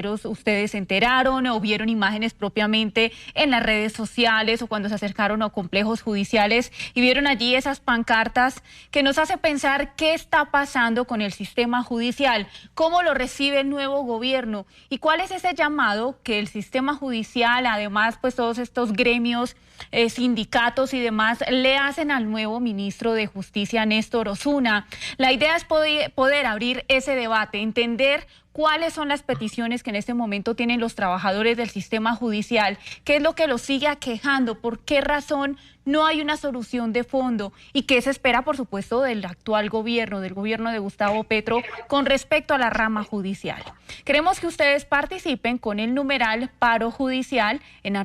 ustedes se enteraron o vieron imágenes propiamente en las redes sociales o cuando se acercaron a complejos judiciales y vieron allí esas pancartas que nos hace pensar qué está pasando con el sistema judicial, cómo lo recibe el nuevo gobierno y cuál es ese llamado que el sistema judicial, además pues todos estos gremios, sindicatos y demás le hacen al nuevo ministro de Justicia, Néstor Osuna. La idea es poder abrir ese debate, entender cuáles son las peticiones que en este momento tienen los trabajadores del sistema judicial, qué es lo que los sigue aquejando, por qué razón no hay una solución de fondo y qué se espera, por supuesto, del actual gobierno, del gobierno de Gustavo Petro, con respecto a la rama judicial. Queremos que ustedes participen con el numeral paro judicial en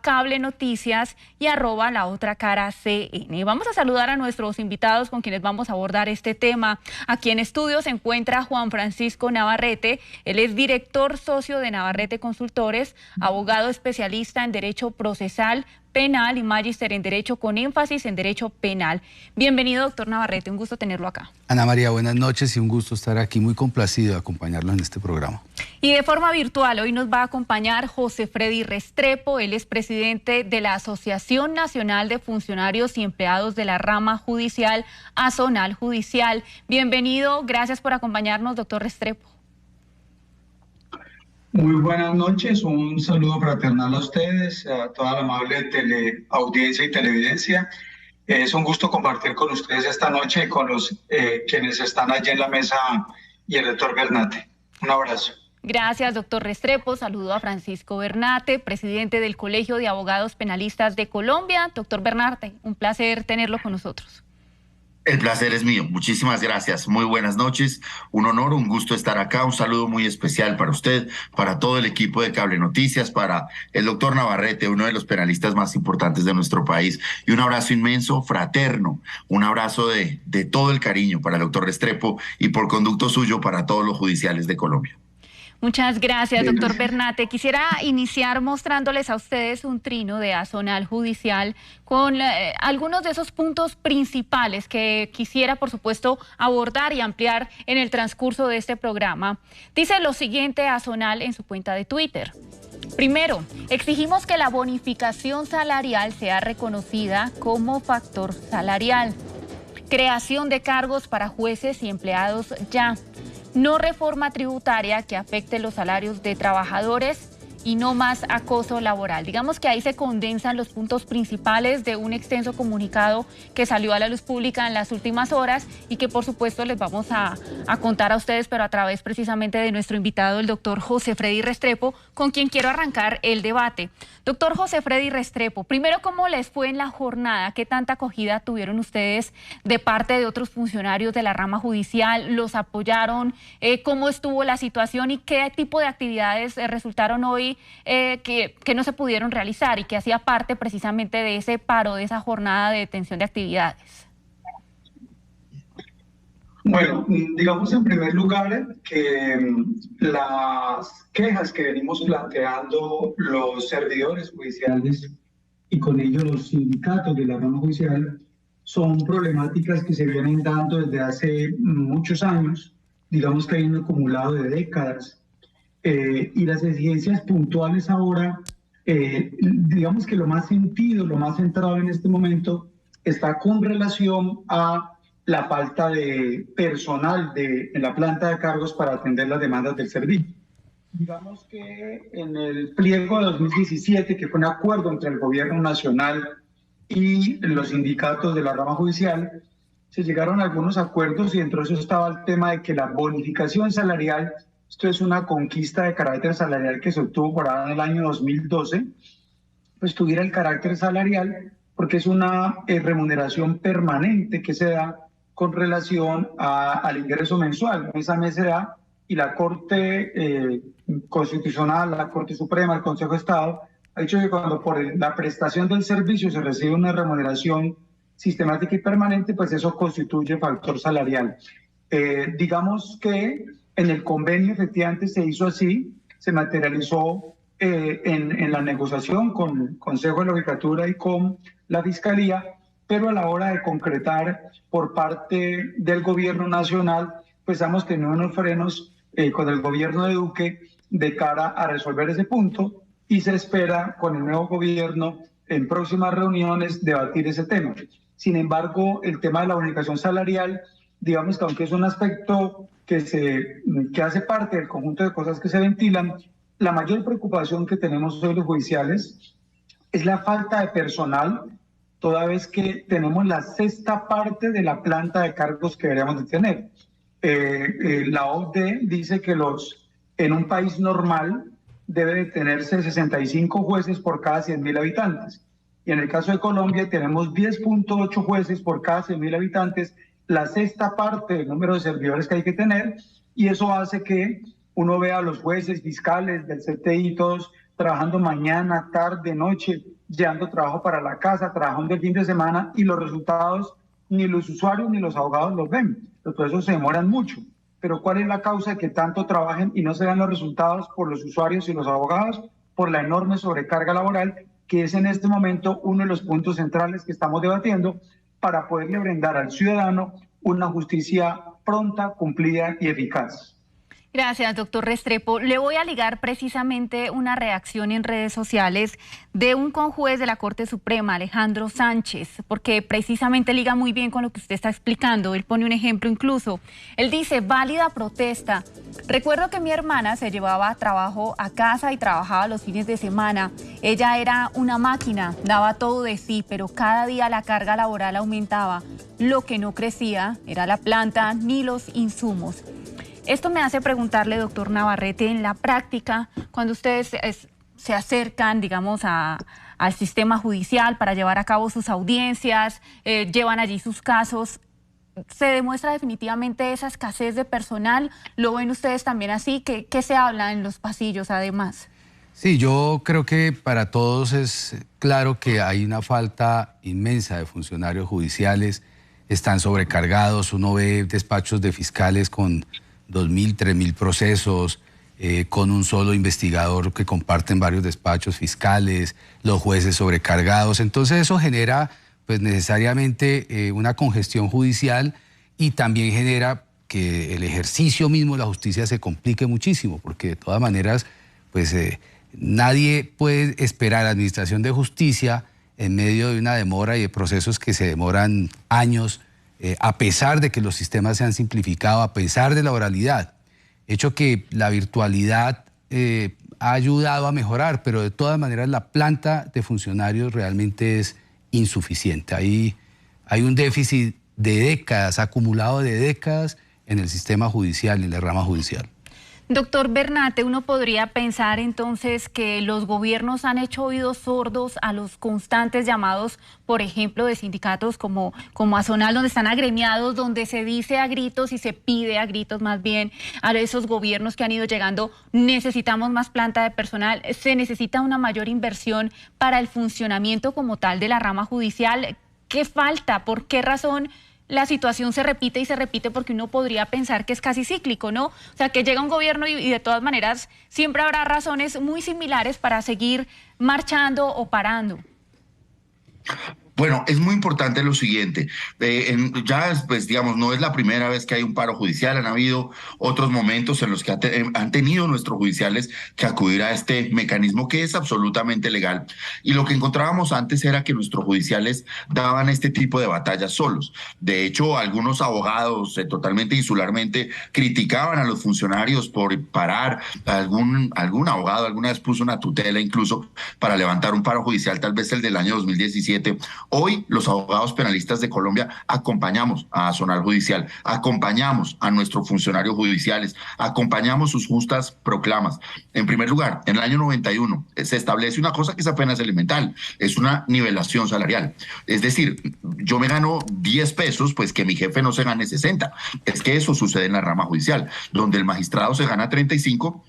@cablenoticias y @laotracara_CN. Vamos a saludar a nuestros invitados con quienes vamos a abordar este tema. Aquí en estudio se encuentra Juan Francisco Navarrete. Él es director socio de Navarrete Consultores, abogado especialista en Derecho Procesal Penal y magíster en Derecho con énfasis en Derecho Penal. Bienvenido, doctor Navarrete, un gusto tenerlo acá. Ana María, buenas noches y un gusto estar aquí, muy complacido de acompañarlos en este programa. Y de forma virtual, hoy nos va a acompañar José Freddy Restrepo, él es presidente de la Asociación Nacional de Funcionarios y Empleados de la Rama Judicial, Azonal Judicial. Bienvenido, gracias por acompañarnos, doctor Restrepo. Muy buenas noches, un saludo fraternal a ustedes, a toda la amable teleaudiencia y televidencia. Es un gusto compartir con ustedes esta noche y con los quienes están allí en la mesa y el rector Bernate. Un abrazo. Gracias, doctor Restrepo. Saludo a Francisco Bernate, presidente del Colegio de Abogados Penalistas de Colombia. Doctor Bernate, un placer tenerlo con nosotros. El placer es mío. Muchísimas gracias. Muy buenas noches. Un honor, un gusto estar acá. Un saludo muy especial para usted, para todo el equipo de Cable Noticias, para el doctor Navarrete, uno de los penalistas más importantes de nuestro país. Y un abrazo inmenso, fraterno. Un abrazo de todo el cariño para el doctor Restrepo y por conducto suyo para todos los judiciales de Colombia. Muchas gracias, doctor Bernate. Quisiera iniciar mostrándoles a ustedes un trino de Azonal Judicial con algunos de esos puntos principales que quisiera, por supuesto, abordar y ampliar en el transcurso de este programa. Dice lo siguiente Azonal en su cuenta de Twitter. Primero, exigimos que la bonificación salarial sea reconocida como factor salarial. Creación de cargos para jueces y empleados ya. No reforma tributaria que afecte los salarios de trabajadores y no más acoso laboral. Digamos que ahí se condensan los puntos principales de un extenso comunicado que salió a la luz pública en las últimas horas y que por supuesto les vamos a contar a ustedes, pero a través precisamente de nuestro invitado, el doctor José Freddy Restrepo, con quien quiero arrancar el debate. Doctor José Freddy Restrepo, primero, ¿cómo les fue en la jornada? ¿Qué tanta acogida tuvieron ustedes de parte de otros funcionarios de la rama judicial? ¿Los apoyaron? ¿Cómo estuvo la situación y qué tipo de actividades resultaron hoy que no se pudieron realizar y que hacía parte precisamente de ese paro, de esa jornada de detención de actividades? Bueno, digamos en primer lugar que las quejas que venimos planteando los servidores judiciales y con ello los sindicatos de la rama judicial son problemáticas que se vienen dando desde hace muchos años, digamos que hay un acumulado de décadas. Y las exigencias puntuales ahora, digamos que lo más sentido, lo más centrado en este momento está con relación a la falta de personal en la planta de cargos para atender las demandas del servicio. Digamos que en el pliego de 2017, que fue un acuerdo entre el gobierno nacional y los sindicatos de la rama judicial, se llegaron a algunos acuerdos y dentro de eso estaba el tema de que la bonificación salarial, esto es una conquista de carácter salarial que se obtuvo por ahora en el año 2012, pues tuviera el carácter salarial porque es una remuneración permanente que se da con relación al ingreso mensual. Esa mes se da y la Corte Constitucional, la Corte Suprema, el Consejo de Estado, ha dicho que cuando por la prestación del servicio se recibe una remuneración sistemática y permanente, pues eso constituye factor salarial. Digamos que en el convenio efectivamente se hizo así, se materializó en la negociación con el Consejo de la Judicatura y con la Fiscalía, pero a la hora de concretar por parte del gobierno nacional, pues hemos tenido unos frenos con el gobierno de Duque de cara a resolver ese punto y se espera con el nuevo gobierno en próximas reuniones debatir ese tema. Sin embargo, el tema de la bonificación salarial, digamos que aunque es un aspecto que hace parte del conjunto de cosas que se ventilan, la mayor preocupación que tenemos hoy los judiciales es la falta de personal, toda vez que tenemos la sexta parte de la planta de cargos que deberíamos de tener. La OCDE dice que en un país normal debe de tenerse 65 jueces por cada 100.000 habitantes. Y en el caso de Colombia tenemos 10.8 jueces por cada 100.000 habitantes, la sexta parte del número de servidores que hay que tener, y eso hace que uno vea a los jueces, fiscales del CTI, todos trabajando mañana, tarde, noche, llevando trabajo para la casa, trabajando el fin de semana, y los resultados ni los usuarios ni los abogados los ven. Entonces eso se demoran mucho. Pero ¿cuál es la causa de que tanto trabajen y no se vean los resultados por los usuarios y los abogados? Por la enorme sobrecarga laboral, que es en este momento uno de los puntos centrales que estamos debatiendo para poderle brindar al ciudadano una justicia pronta, cumplida y eficaz. Gracias, doctor Restrepo. Le voy a ligar precisamente una reacción en redes sociales de un conjuez de la Corte Suprema, Alejandro Sánchez, porque precisamente liga muy bien con lo que usted está explicando. Él pone un ejemplo incluso. Él dice, válida protesta. Recuerdo que mi hermana se llevaba trabajo a casa y trabajaba los fines de semana. Ella era una máquina, daba todo de sí, pero cada día la carga laboral aumentaba. Lo que no crecía era la planta ni los insumos. Esto me hace preguntarle, doctor Navarrete, en la práctica, cuando ustedes se acercan, digamos, al sistema judicial para llevar a cabo sus audiencias, llevan allí sus casos, ¿se demuestra definitivamente esa escasez de personal? ¿Lo ven ustedes también así? ¿Qué se habla en los pasillos además? Sí, yo creo que para todos es claro que hay una falta inmensa de funcionarios judiciales, están sobrecargados, uno ve despachos de fiscales con 2.000, 3.000 procesos, con un solo investigador que comparten varios despachos fiscales, los jueces sobrecargados. Entonces eso genera pues necesariamente una congestión judicial y también genera que el ejercicio mismo de la justicia se complique muchísimo, porque de todas maneras pues nadie puede esperar a la administración de justicia en medio de una demora y de procesos que se demoran años, a pesar de que los sistemas se han simplificado, a pesar de la oralidad. Hecho que la virtualidad ha ayudado a mejorar, pero de todas maneras la planta de funcionarios realmente es insuficiente. Hay un déficit de décadas, acumulado de décadas en el sistema judicial, en la rama judicial. Doctor Bernate, uno podría pensar entonces que los gobiernos han hecho oídos sordos a los constantes llamados, por ejemplo, de sindicatos como Azonal, donde están agremiados, donde se dice a gritos y se pide a gritos más bien a esos gobiernos que han ido llegando, necesitamos más planta de personal, se necesita una mayor inversión para el funcionamiento como tal de la rama judicial. ¿Qué falta? ¿Por qué razón la situación se repite y se repite? Porque uno podría pensar que es casi cíclico, ¿no? O sea, que llega un gobierno y de todas maneras siempre habrá razones muy similares para seguir marchando o parando. Bueno, es muy importante lo siguiente, ya pues digamos no es la primera vez que hay un paro judicial, han habido otros momentos en los que han tenido nuestros judiciales que acudir a este mecanismo que es absolutamente legal, y lo que encontrábamos antes era que nuestros judiciales daban este tipo de batallas solos. De hecho, algunos abogados totalmente insularmente criticaban a los funcionarios por parar. Algún abogado alguna vez puso una tutela incluso para levantar un paro judicial, tal vez el del año 2017. Hoy los abogados penalistas de Colombia acompañamos a Azonal Judicial, acompañamos a nuestros funcionarios judiciales, acompañamos sus justas proclamas. En primer lugar, en el año 91 se establece una cosa que es apenas elemental, es una nivelación salarial. Es decir, yo me gano 10 pesos, pues que mi jefe no se gane 60. Es que eso sucede en la rama judicial, donde el magistrado se gana 35,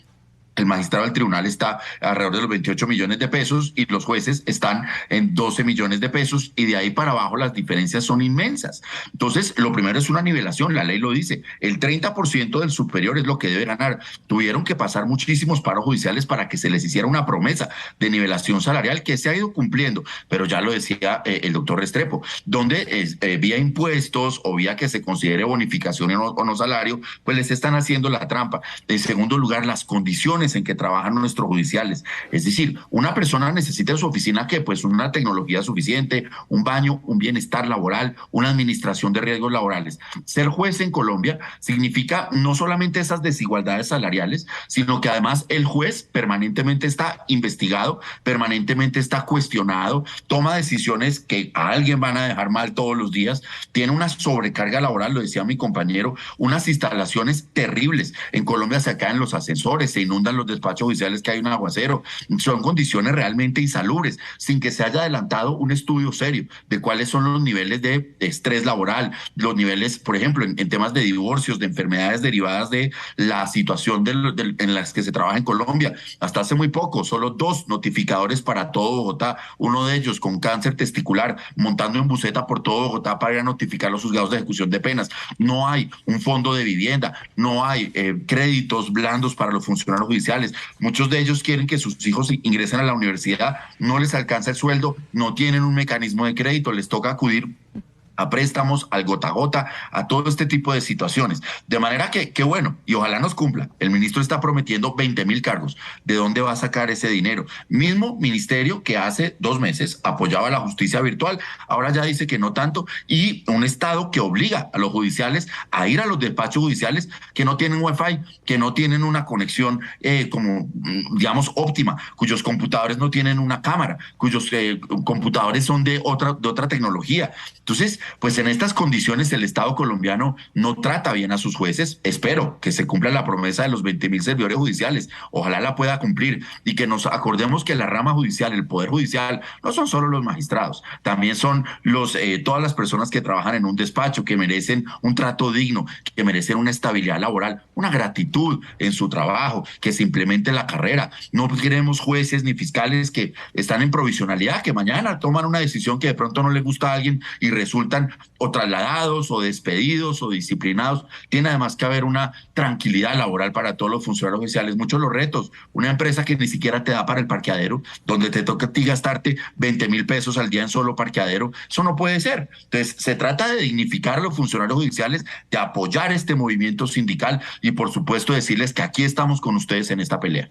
el magistrado del tribunal está alrededor de los 28 millones de pesos y los jueces están en 12 millones de pesos, y de ahí para abajo las diferencias son inmensas. Entonces, lo primero es una nivelación, la ley lo dice, el 30% del superior es lo que debe ganar. Tuvieron que pasar muchísimos paros judiciales para que se les hiciera una promesa de nivelación salarial que se ha ido cumpliendo, pero ya lo decía el doctor Restrepo, donde vía impuestos o vía que se considere bonificación o no salario, pues les están haciendo la trampa. En segundo lugar, las condiciones condiciones en que trabajan nuestros judiciales. Es decir, una persona necesita en su oficina que pues una tecnología suficiente, un baño, un bienestar laboral, una administración de riesgos laborales. Ser juez en Colombia significa no solamente esas desigualdades salariales, sino que además el juez permanentemente está investigado, permanentemente está cuestionado, toma decisiones que a alguien van a dejar mal todos los días, tiene una sobrecarga laboral, lo decía mi compañero, unas instalaciones terribles. En Colombia se caen los ascensores, se inundan los despachos judiciales que hay un aguacero. Son condiciones realmente insalubres, sin que se haya adelantado un estudio serio de cuáles son los niveles de estrés laboral, los niveles, por ejemplo, en temas de divorcios, de enfermedades derivadas de la situación en las que se trabaja en Colombia. Hasta hace muy poco, solo 2 notificadores para todo Bogotá, uno de ellos con cáncer testicular, montando en buseta por todo Bogotá para ir a notificar a los juzgados de ejecución de penas. No hay un fondo de vivienda, no hay créditos blandos para los funcionarios judiciales. Muchos de ellos quieren que sus hijos ingresen a la universidad, no les alcanza el sueldo, no tienen un mecanismo de crédito, les toca acudir a préstamos, al gota a gota, a todo este tipo de situaciones. De manera que bueno, y ojalá nos cumpla. El ministro está prometiendo 20.000 cargos. ¿De dónde va a sacar ese dinero? Mismo ministerio que hace 2 meses apoyaba la justicia virtual, ahora ya dice que no tanto, y un Estado que obliga a los judiciales a ir a los despachos judiciales que no tienen Wi-Fi, que no tienen una conexión digamos, óptima, cuyos computadores no tienen una cámara, cuyos computadores son de otra tecnología. Entonces, pues en estas condiciones el Estado colombiano no trata bien a sus jueces. Espero que se cumpla la promesa de los 20.000 servidores judiciales. Ojalá la pueda cumplir y que nos acordemos que la rama judicial, el Poder Judicial, no son solo los magistrados, también son todas las personas que trabajan en un despacho, que merecen un trato digno, que merecen una estabilidad laboral, una gratitud en su trabajo, que se implemente la carrera. No queremos jueces ni fiscales que están en provisionalidad, que mañana toman una decisión que de pronto no le gusta a alguien y resultan o trasladados o despedidos o disciplinados. Tiene además que haber una tranquilidad laboral para todos los funcionarios judiciales. Muchos los retos. Una empresa que ni siquiera te da para el parqueadero, donde te toca a ti gastarte 20.000 pesos al día en solo parqueadero, eso no puede ser. Entonces, se trata de dignificar a los funcionarios judiciales, de apoyar este movimiento sindical y, por supuesto, decirles que aquí estamos con ustedes en esta pelea.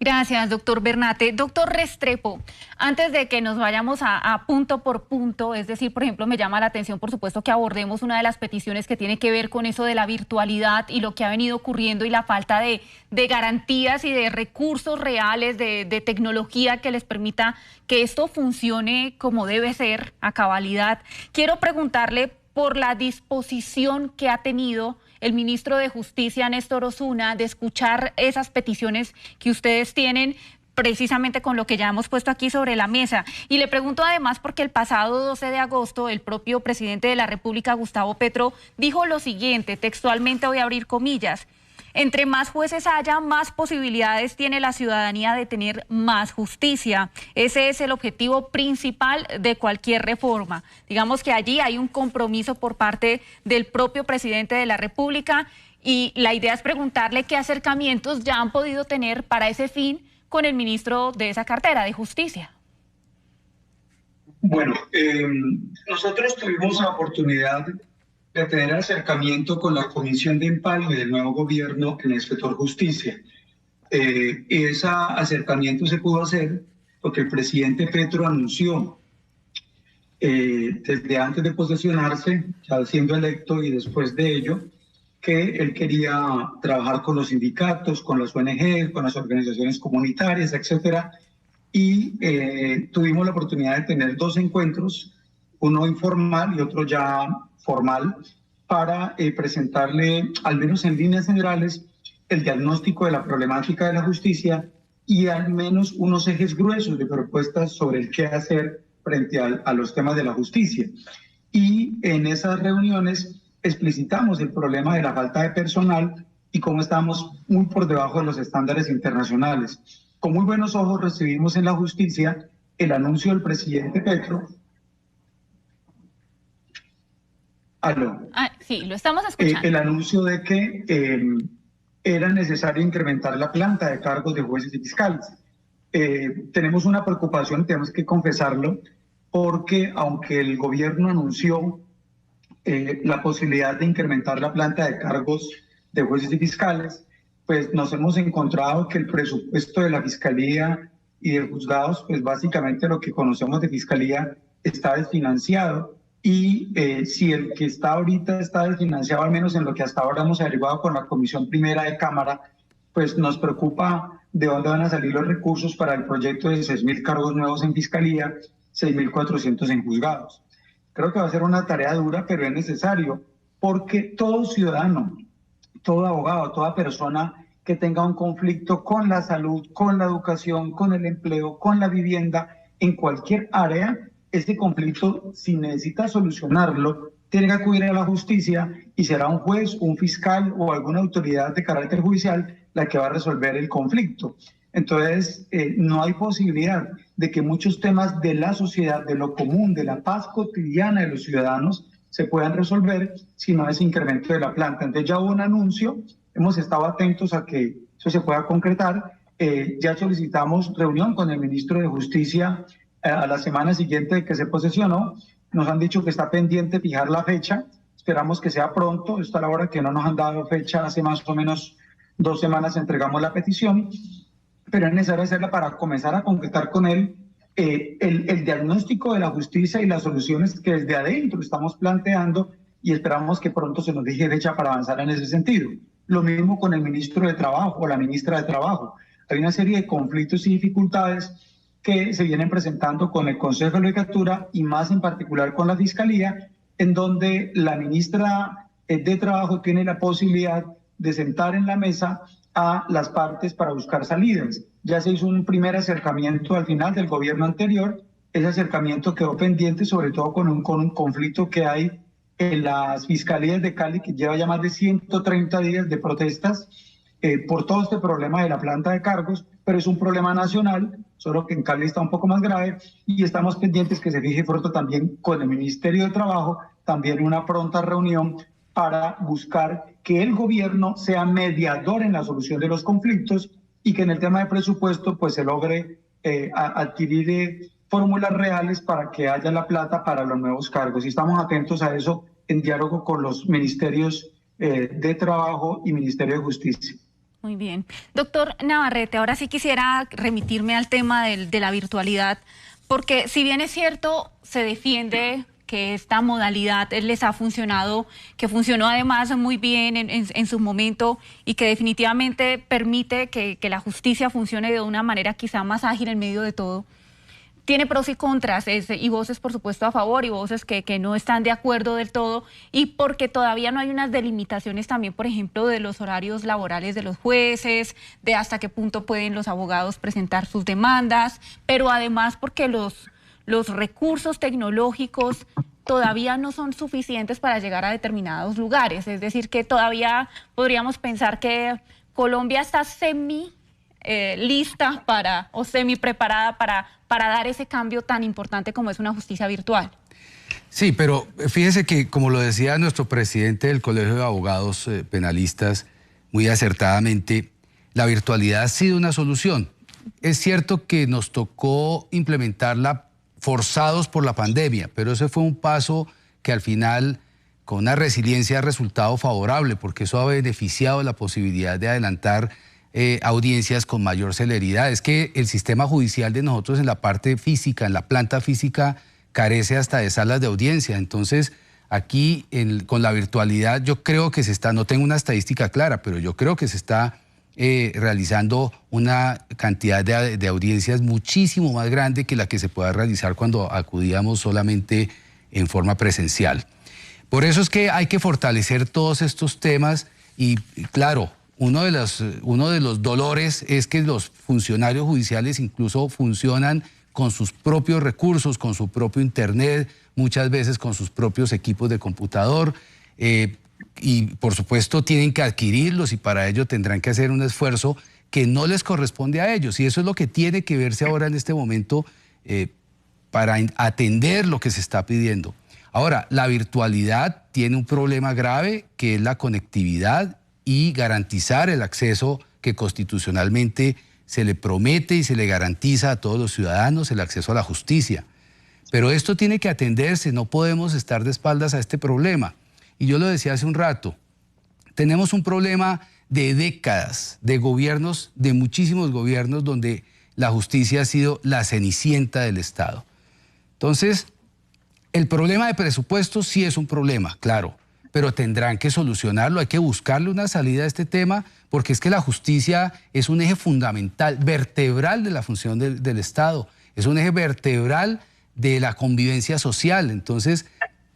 Gracias, doctor Bernate. Doctor Restrepo, antes de que nos vayamos a punto por punto, es decir, por ejemplo, me llama la atención, por supuesto, que abordemos una de las peticiones que tiene que ver con eso de la virtualidad y lo que ha venido ocurriendo y la falta de garantías y de recursos reales, de tecnología que les permita que esto funcione como debe ser, a cabalidad. Quiero preguntarle por la disposición que ha tenido el ministro de Justicia, Néstor Osuna, de escuchar esas peticiones que ustedes tienen, precisamente con lo que ya hemos puesto aquí sobre la mesa. Y le pregunto además porque el pasado 12 de agosto el propio presidente de la República, Gustavo Petro, dijo lo siguiente, textualmente voy a abrir comillas: entre más jueces haya, más posibilidades tiene la ciudadanía de tener más justicia. Ese es el objetivo principal de cualquier reforma. Digamos que allí hay un compromiso por parte del propio presidente de la República y la idea es preguntarle qué acercamientos ya han podido tener para ese fin con el ministro de esa cartera de Justicia. Bueno, nosotros tuvimos la oportunidad de tener acercamiento con la Comisión de Empalme del nuevo gobierno en el sector justicia. Ese acercamiento se pudo hacer porque el presidente Petro anunció desde antes de posesionarse, ya siendo electo y después de ello, que él quería trabajar con los sindicatos, con las ONG, con las organizaciones comunitarias, etcétera. Y tuvimos la oportunidad de tener 2 encuentros, uno informal y otro ya formal, para presentarle, al menos en líneas generales, el diagnóstico de la problemática de la justicia y al menos unos ejes gruesos de propuestas sobre el qué hacer frente a los temas de la justicia. Y en esas reuniones explicitamos el problema de la falta de personal y cómo estamos muy por debajo de los estándares internacionales. Con muy buenos ojos recibimos en la justicia el anuncio del presidente Petro. ¿Aló? Sí, lo estamos escuchando. El anuncio de que era necesario incrementar la planta de cargos de jueces y fiscales. Tenemos una preocupación, tenemos que confesarlo, porque aunque el gobierno anunció la posibilidad de incrementar la planta de cargos de jueces y fiscales, pues nos hemos encontrado que el presupuesto de la Fiscalía y de juzgados, pues básicamente lo que conocemos de Fiscalía está desfinanciado. Y si el que está ahorita está desfinanciado, al menos en lo que hasta ahora hemos averiguado con la Comisión Primera de Cámara, pues nos preocupa de dónde van a salir los recursos para el proyecto de 6.000 cargos nuevos en Fiscalía, 6.400 en juzgados. Creo que va a ser una tarea dura, pero es necesario, porque todo ciudadano, todo abogado, toda persona que tenga un conflicto con la salud, con la educación, con el empleo, con la vivienda, en cualquier área, este conflicto, si necesita solucionarlo, tiene que acudir a la justicia y será un juez, un fiscal o alguna autoridad de carácter judicial la que va a resolver el conflicto. Entonces, no hay posibilidad de que muchos temas de la sociedad, de lo común, de la paz cotidiana de los ciudadanos, se puedan resolver si no es incremento de la planta. Entonces ya hubo un anuncio, hemos estado atentos a que eso se pueda concretar. Ya solicitamos reunión con el ministro de Justicia a la semana siguiente de que se posesionó. Nos han dicho que está pendiente fijar la fecha. Esperamos que sea pronto. Está a la hora que no nos han dado fecha. Hace más o menos 2 semanas entregamos la petición, pero es necesario hacerla para comenzar a concretar con él el diagnóstico de la justicia y las soluciones que desde adentro estamos planteando, y esperamos que pronto se nos deje fecha para avanzar en ese sentido. Lo mismo con el ministro de Trabajo o la ministra de Trabajo. Hay una serie de conflictos y dificultades que se vienen presentando con el Consejo de la Judicatura y más en particular con la Fiscalía, en donde la ministra de Trabajo tiene la posibilidad de sentar en la mesa a las partes para buscar salidas. Ya se hizo un primer acercamiento al final del gobierno anterior. Ese acercamiento quedó pendiente, sobre todo con un conflicto que hay en las fiscalías de Cali, que lleva ya más de 130 días de protestas por todo este problema de la planta de cargos, pero es un problema nacional, solo que en Cali está un poco más grave, y estamos pendientes que se fije pronto también con el Ministerio de Trabajo, también una pronta reunión para buscar que el gobierno sea mediador en la solución de los conflictos y que en el tema de presupuesto pues se logre adquirir fórmulas reales para que haya la plata para los nuevos cargos. Y estamos atentos a eso en diálogo con los ministerios de Trabajo y Ministerio de Justicia. Muy bien. Doctor Navarrete, ahora sí quisiera remitirme al tema de la virtualidad, porque si bien es cierto, se defiende que esta modalidad les ha funcionado, que funcionó además muy bien en su momento y que definitivamente permite que la justicia funcione de una manera quizá más ágil en medio de todo. Tiene pros y contras, y voces por supuesto a favor y voces que no están de acuerdo del todo, y porque todavía no hay unas delimitaciones también, por ejemplo, de los horarios laborales de los jueces, de hasta qué punto pueden los abogados presentar sus demandas, pero además porque los recursos tecnológicos todavía no son suficientes para llegar a determinados lugares. Es decir, que todavía podríamos pensar que Colombia está lista o semi preparada para dar ese cambio tan importante como es una justicia virtual. Sí, pero fíjese que, como lo decía nuestro presidente del Colegio de Abogados Penalistas, muy acertadamente, la virtualidad ha sido una solución. Es cierto que nos tocó implementarla forzados por la pandemia, pero ese fue un paso que al final, con una resiliencia, ha resultado favorable, porque eso ha beneficiado la posibilidad de adelantar audiencias con mayor celeridad. Es que el sistema judicial de nosotros en la parte física, en la planta física, carece hasta de salas de audiencia. Entonces, aquí con la virtualidad yo creo que no tengo una estadística clara, pero yo creo que se está realizando una cantidad de audiencias muchísimo más grande que la que se pueda realizar cuando acudíamos solamente en forma presencial. Por eso es que hay que fortalecer todos estos temas y, claro, uno de los dolores es que los funcionarios judiciales incluso funcionan con sus propios recursos, con su propio internet, muchas veces con sus propios equipos de computador, y por supuesto tienen que adquirirlos y para ello tendrán que hacer un esfuerzo que no les corresponde a ellos, y eso es lo que tiene que verse ahora en este momento para atender lo que se está pidiendo. Ahora, la virtualidad tiene un problema grave que es la conectividad y garantizar el acceso que constitucionalmente se le promete y se le garantiza a todos los ciudadanos, el acceso a la justicia. Pero esto tiene que atenderse, no podemos estar de espaldas a este problema. Y yo lo decía hace un rato, tenemos un problema de décadas, de gobiernos, de muchísimos gobiernos donde la justicia ha sido la cenicienta del Estado. Entonces, el problema de presupuesto sí es un problema, claro, pero tendrán que solucionarlo, hay que buscarle una salida a este tema, porque es que la justicia es un eje fundamental, vertebral de la función del Estado, es un eje vertebral de la convivencia social. Entonces,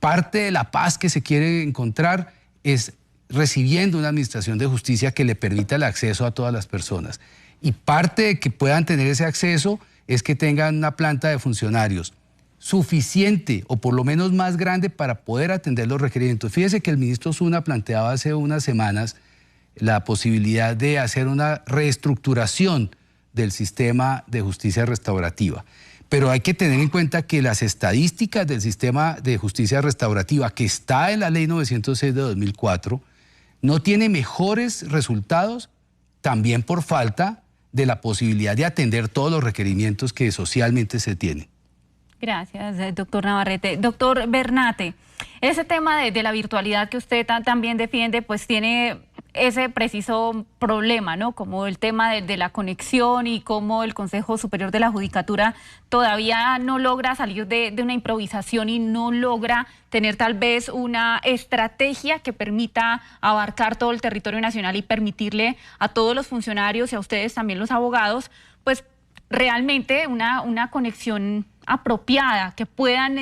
parte de la paz que se quiere encontrar es recibiendo una administración de justicia que le permita el acceso a todas las personas. Y parte de que puedan tener ese acceso es que tengan una planta de funcionarios suficiente o por lo menos más grande para poder atender los requerimientos. Fíjese que el ministro Zuna planteaba hace unas semanas la posibilidad de hacer una reestructuración del sistema de justicia restaurativa. Pero hay que tener en cuenta que las estadísticas del sistema de justicia restaurativa, que está en la Ley 906 de 2004, no tiene mejores resultados, también por falta de la posibilidad de atender todos los requerimientos que socialmente se tienen. Gracias, doctor Navarrete. Doctor Bernate, ese tema de la virtualidad que usted también defiende, pues tiene ese preciso problema, ¿no? Como el tema de la conexión y cómo el Consejo Superior de la Judicatura todavía no logra salir de una improvisación y no logra tener tal vez una estrategia que permita abarcar todo el territorio nacional y permitirle a todos los funcionarios y a ustedes también los abogados, pues realmente una conexión apropiada, que puedan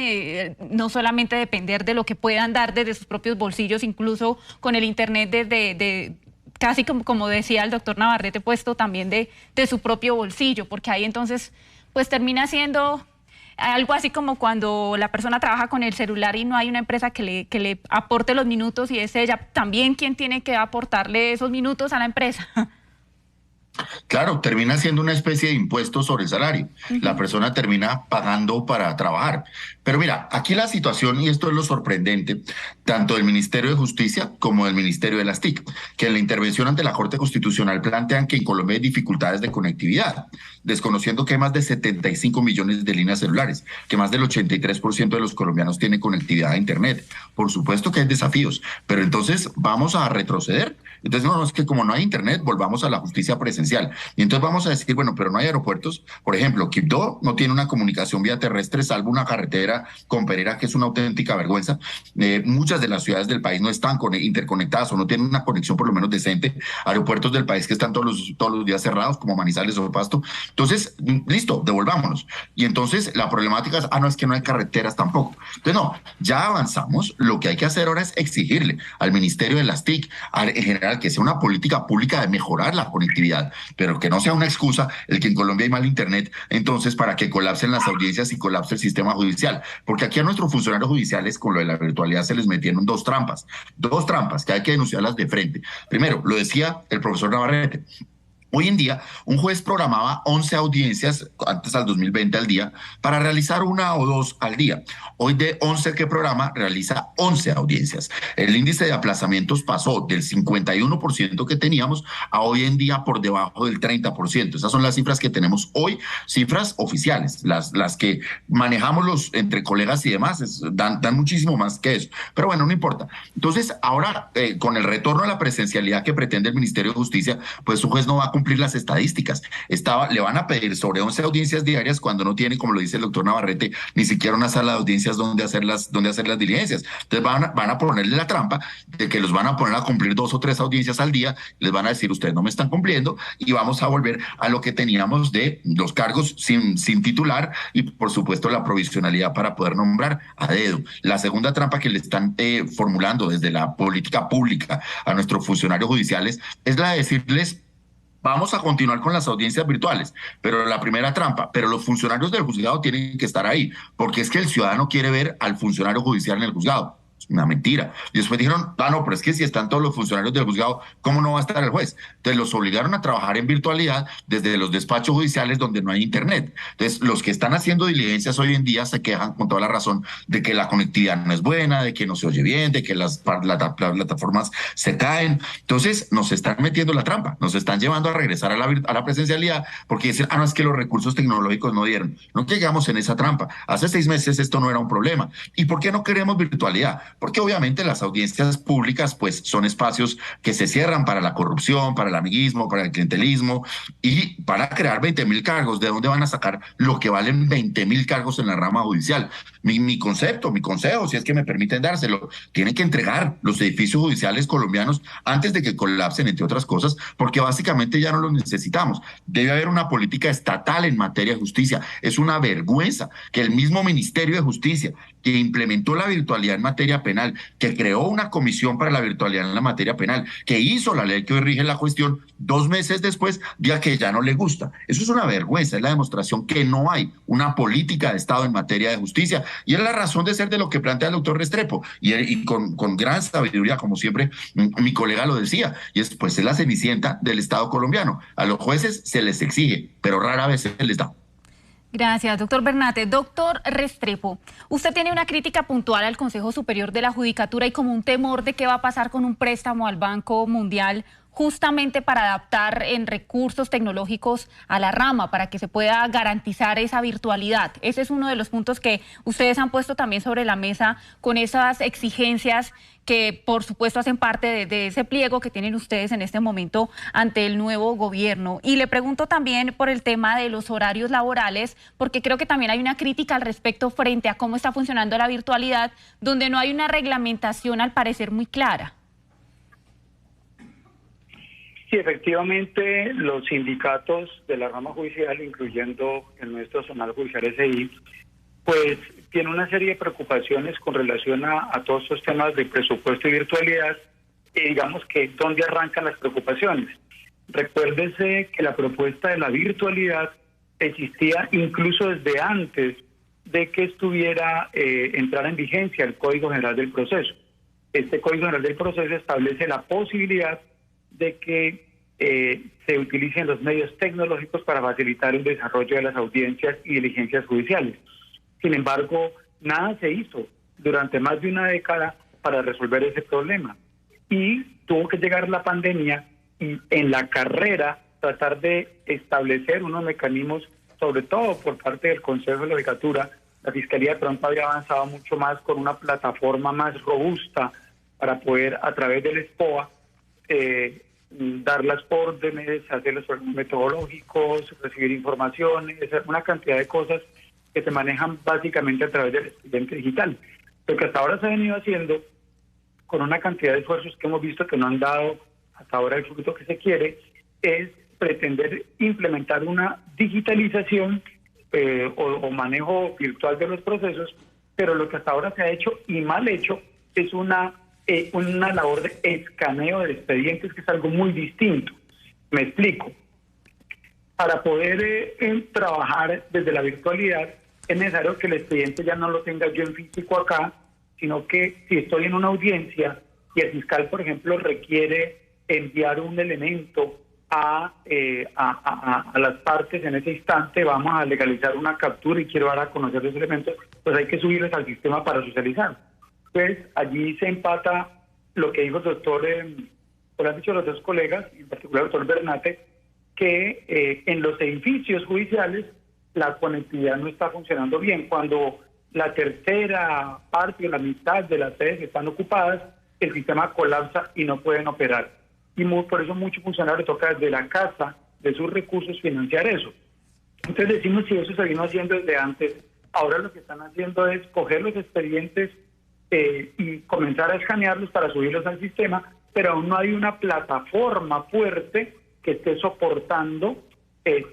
no solamente depender de lo que puedan dar desde sus propios bolsillos, incluso con el internet desde casi como decía el doctor Navarrete, puesto también de su propio bolsillo, porque ahí entonces pues termina siendo algo así como cuando la persona trabaja con el celular y no hay una empresa que le aporte los minutos y es ella también quien tiene que aportarle esos minutos a la empresa. Claro, termina siendo una especie de impuesto sobre el salario. La persona termina pagando para trabajar. Pero mira, aquí la situación, y esto es lo sorprendente, tanto del Ministerio de Justicia como del Ministerio de las TIC, que en la intervención ante la Corte Constitucional plantean que en Colombia hay dificultades de conectividad, desconociendo que hay más de 75 millones de líneas celulares, que más del 83% de los colombianos tienen conectividad a Internet. Por supuesto que hay desafíos, pero entonces vamos a retroceder. Entonces, no, es que como no hay Internet, volvamos a la justicia presencial. Y entonces vamos a decir, bueno, pero no hay aeropuertos. Por ejemplo, Quibdó no tiene una comunicación vía terrestre, salvo una carretera con Pereira, que es una auténtica vergüenza. Muchas de las ciudades del país no están interconectadas o no tienen una conexión por lo menos decente. Aeropuertos del país que están todos los días cerrados, como Manizales o Pasto. Entonces, listo, devolvámonos. Y entonces la problemática es, no, es que no hay carreteras tampoco. Entonces, no, ya avanzamos. Lo que hay que hacer ahora es exigirle al Ministerio de las TIC, en general, que sea una política pública de mejorar la conectividad, pero que no sea una excusa el que en Colombia hay mal Internet, entonces para que colapsen las audiencias y colapse el sistema judicial. Porque aquí a nuestros funcionarios judiciales con lo de la virtualidad se les metieron dos trampas que hay que denunciarlas de frente. Primero, lo decía el profesor Navarrete, hoy en día, un juez programaba 11 audiencias, antes al 2020 al día, para realizar 1 o 2 al día. Hoy de 11 que programa, realiza 11 audiencias. El índice de aplazamientos pasó del 51% que teníamos a hoy en día por debajo del 30%. Esas son las cifras que tenemos hoy, cifras oficiales. Las que manejamos entre colegas y demás dan muchísimo más que eso. Pero bueno, no importa. Entonces, ahora, con el retorno a la presencialidad que pretende el Ministerio de Justicia, pues su juez no va a cumplir las estadísticas. Le van a pedir sobre 11 audiencias diarias cuando no tiene, como lo dice el doctor Navarrete, ni siquiera una sala de audiencias donde hacer las diligencias. Entonces van a ponerle la trampa de que los van a poner a cumplir 2 o 3 audiencias al día, les van a decir, ustedes no me están cumpliendo, y vamos a volver a lo que teníamos de los cargos sin titular y, por supuesto, la provisionalidad para poder nombrar a dedo. La segunda trampa que le están formulando desde la política pública a nuestros funcionarios judiciales es la de decirles, vamos a continuar con las audiencias virtuales, pero la primera trampa, pero los funcionarios del juzgado tienen que estar ahí, porque es que el ciudadano quiere ver al funcionario judicial en el juzgado. Una mentira. Y después dijeron, no, pero es que si están todos los funcionarios del juzgado, ¿cómo no va a estar el juez? Entonces los obligaron a trabajar en virtualidad desde los despachos judiciales donde no hay Internet. Entonces los que están haciendo diligencias hoy en día se quejan con toda la razón de que la conectividad no es buena, de que no se oye bien, de que las plataformas se caen. Entonces nos están metiendo la trampa, nos están llevando a regresar a la presencialidad porque dicen, no, es que los recursos tecnológicos no dieron. No llegamos en esa trampa. Hace 6 meses esto no era un problema. ¿Y por qué no queremos virtualidad? porque obviamente las audiencias públicas pues son espacios que se cierran para la corrupción, para el amiguismo, para el clientelismo, y van a crear 20.000 cargos. ¿De dónde van a sacar lo que valen 20.000 cargos en la rama judicial? Mi consejo, si es que me permiten dárselo, tienen que entregar los edificios judiciales colombianos antes de que colapsen, entre otras cosas, porque básicamente ya no los necesitamos. Debe haber una política estatal en materia de justicia. Es una vergüenza que el mismo Ministerio de Justicia, que implementó la virtualidad en materia penal, que creó una comisión para la virtualidad en la materia penal, que hizo la ley que hoy rige la cuestión, 2 meses después diga que ya no le gusta. Eso es una vergüenza, es la demostración que no hay una política de Estado en materia de justicia, y es la razón de ser de lo que plantea el doctor Restrepo, y con gran sabiduría, como siempre mi colega lo decía, y es pues es la cenicienta del Estado colombiano. A los jueces se les exige, pero rara vez se les da. Gracias, doctor Bernate. Doctor Restrepo, usted tiene una crítica puntual al Consejo Superior de la Judicatura y como un temor de qué va a pasar con un préstamo al Banco Mundial justamente para adaptar en recursos tecnológicos a la rama, para que se pueda garantizar esa virtualidad. Ese es uno de los puntos que ustedes han puesto también sobre la mesa con esas exigencias que por supuesto hacen parte de ese pliego que tienen ustedes en este momento ante el nuevo gobierno. Y le pregunto también por el tema de los horarios laborales, porque creo que también hay una crítica al respecto frente a cómo está funcionando la virtualidad, donde no hay una reglamentación al parecer muy clara. Sí, efectivamente, los sindicatos de la rama judicial, incluyendo el nuestro Zonal Judicial SI, pues tiene una serie de preocupaciones con relación a todos estos temas de presupuesto y virtualidad, y digamos que ¿dónde arrancan las preocupaciones? Recuérdese que la propuesta de la virtualidad existía incluso desde antes de que estuviera entrara en vigencia el Código General del Proceso. Este Código General del Proceso establece la posibilidad de que se utilicen los medios tecnológicos para facilitar el desarrollo de las audiencias y diligencias judiciales. Sin embargo, nada se hizo durante más de una década para resolver ese problema. Y tuvo que llegar la pandemia y en la carrera tratar de establecer unos mecanismos, sobre todo por parte del Consejo de la Judicatura. La Fiscalía de pronto había avanzado mucho más con una plataforma más robusta para poder, a través del SPOA, dar las órdenes, hacer los metodológicos, recibir informaciones, una cantidad de cosas que se manejan básicamente a través del expediente digital. Lo que hasta ahora se ha venido haciendo, con una cantidad de esfuerzos que hemos visto que no han dado hasta ahora el fruto que se quiere, es pretender implementar una digitalización o manejo virtual de los procesos, pero lo que hasta ahora se ha hecho y mal hecho es una labor de escaneo de expedientes, que es algo muy distinto. Me explico. Para poder trabajar desde la virtualidad es necesario que el expediente ya no lo tenga yo en físico acá, sino que si estoy en una audiencia y el fiscal, por ejemplo, requiere enviar un elemento a las partes en ese instante, vamos a legalizar una captura y quiero dar a conocer los elementos, pues hay que subirlos al sistema para socializar. Pues allí se empata lo que dijo el doctor, lo han dicho los dos colegas, en particular el doctor Bernate, que en los edificios judiciales la conectividad no está funcionando bien. Cuando la tercera parte o la mitad de las sedes están ocupadas, el sistema colapsa y no pueden operar. Y por eso muchos funcionarios toca desde la casa, de sus recursos, financiar eso. Entonces decimos, si eso se vino haciendo desde antes, ahora lo que están haciendo es coger los expedientes y comenzar a escanearlos para subirlos al sistema, pero aún no hay una plataforma fuerte que esté soportando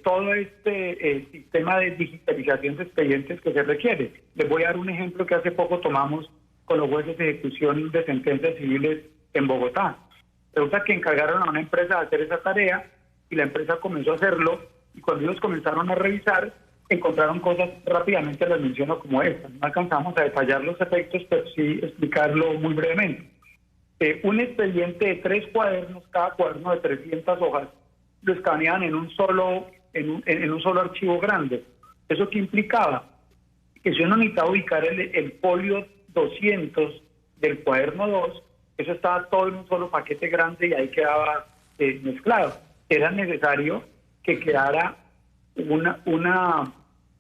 todo este sistema de digitalización de expedientes que se requiere. Les voy a dar un ejemplo que hace poco tomamos con los jueces de ejecución de sentencias civiles en Bogotá. Resulta que encargaron a una empresa de hacer esa tarea y la empresa comenzó a hacerlo, y cuando ellos comenzaron a revisar, encontraron cosas, rápidamente las menciono como esta. No alcanzamos a detallar los efectos, pero sí explicarlo muy brevemente. Un expediente de 3 cuadernos, cada cuaderno de 300 hojas, lo escaneaban en un solo archivo grande. ¿Eso qué implicaba? Que si uno necesitaba ubicar el folio 200 del cuaderno 2, eso estaba todo en un solo paquete grande y ahí quedaba mezclado. Era necesario que quedara